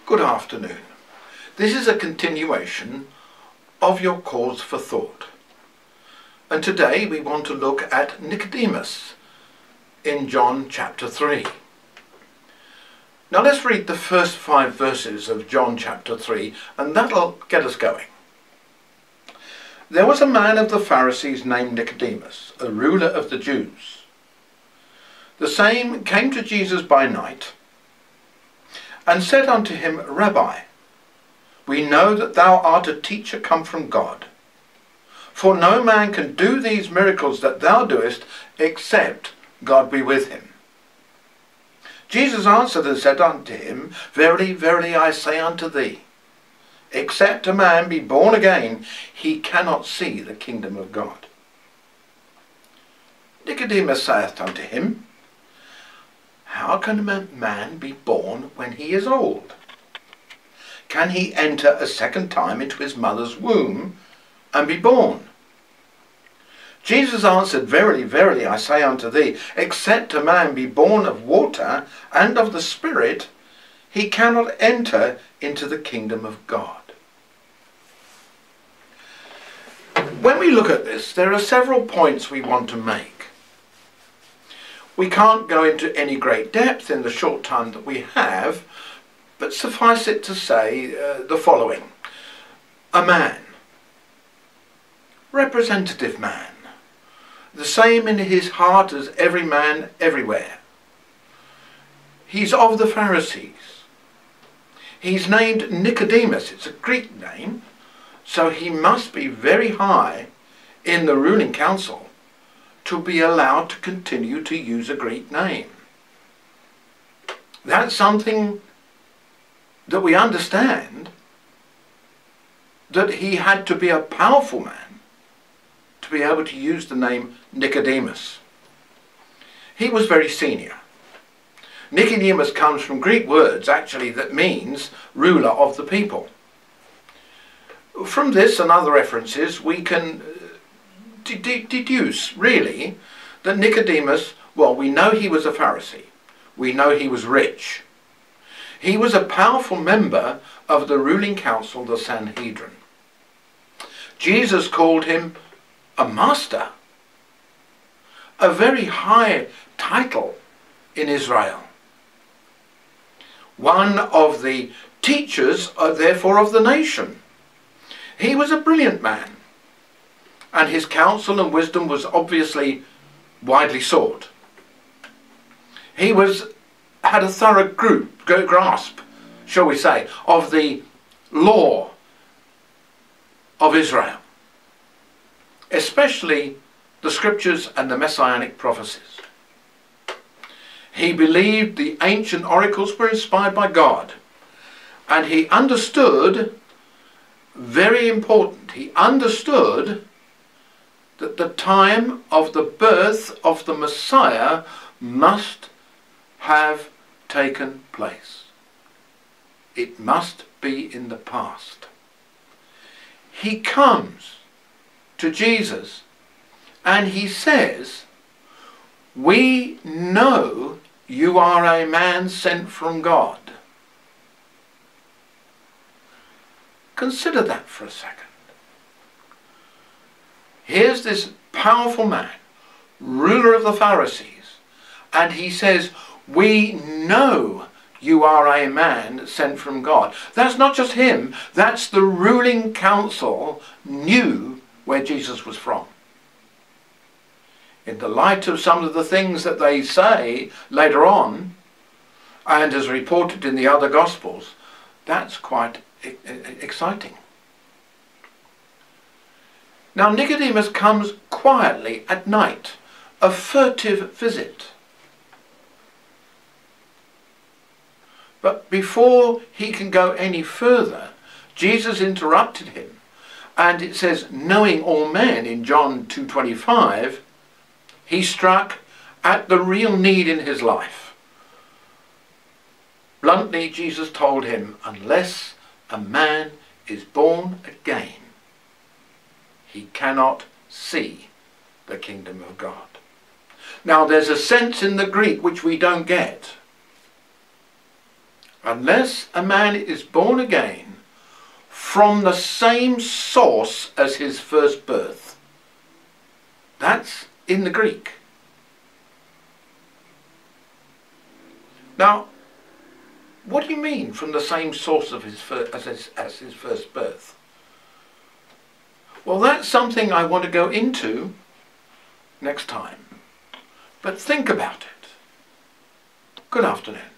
Good afternoon. This is a continuation of your cause for thought. And today we want to look at Nicodemus in John chapter 3. Now let's read the first 5 verses of John chapter 3 and that'll get us going. There was a man of the Pharisees named Nicodemus, a ruler of the Jews. The same came to Jesus by night and said unto him, Rabbi, we know that thou art a teacher come from God. For no man can do these miracles that thou doest, except God be with him. Jesus answered and said unto him, Verily, verily, I say unto thee, except a man be born again, he cannot see the kingdom of God. Nicodemus saith unto him, How can a man be born when he is old? Can he enter a second time into his mother's womb and be born? Jesus answered, Verily, verily, I say unto thee, except a man be born of water and of the Spirit, he cannot enter into the kingdom of God. When we look at this, there are several points we want to make. We can't go into any great depth in the short time that we have, but suffice it to say the following. A man, representative man, the same in his heart as every man everywhere. He's of the Pharisees. He's named Nicodemus. It's a Greek name, so he must be very high in the ruling council to be allowed to continue to use a Greek name. That's something that we understand, that he had to be a powerful man to be able to use the name Nicodemus. He was very senior. Nicodemus comes from Greek words actually that means ruler of the people. From this and other references we can deduce really that Nicodemus, well, we know he was a Pharisee. We know he was rich. He was a powerful member of the ruling council, the Sanhedrin. Jesus called him a master, a very high title in Israel. One of the teachers, therefore, of the nation. He was a brilliant man, and his counsel and wisdom was obviously widely sought. He had a thorough grasp, shall we say, of the law of Israel, especially the scriptures and the messianic prophecies. He believed the ancient oracles were inspired by God, and he understood, very important, he understood that the time of the birth of the Messiah must have taken place. It must be in the past. He comes to Jesus and he says, We know you are a man sent from God. Consider that for a second. Here's this powerful man, ruler of the Pharisees, and he says, We know you are a man sent from God. That's not just him, that's the ruling council knew where Jesus was from. In the light of some of the things that they say later on, and as reported in the other Gospels, that's quite exciting. Now Nicodemus comes quietly at night, a furtive visit. But before he can go any further, Jesus interrupted him, and it says, knowing all men in John 2:25, he struck at the real need in his life. Bluntly, Jesus told him, unless a man is born again, he cannot see the kingdom of God. Now there's a sense in the Greek which we don't get. Unless a man is born again from the same source as his first birth. That's in the Greek. Now, what do you mean from the same source of as his first birth? Well, that's something I want to go into next time. But think about it. Good afternoon.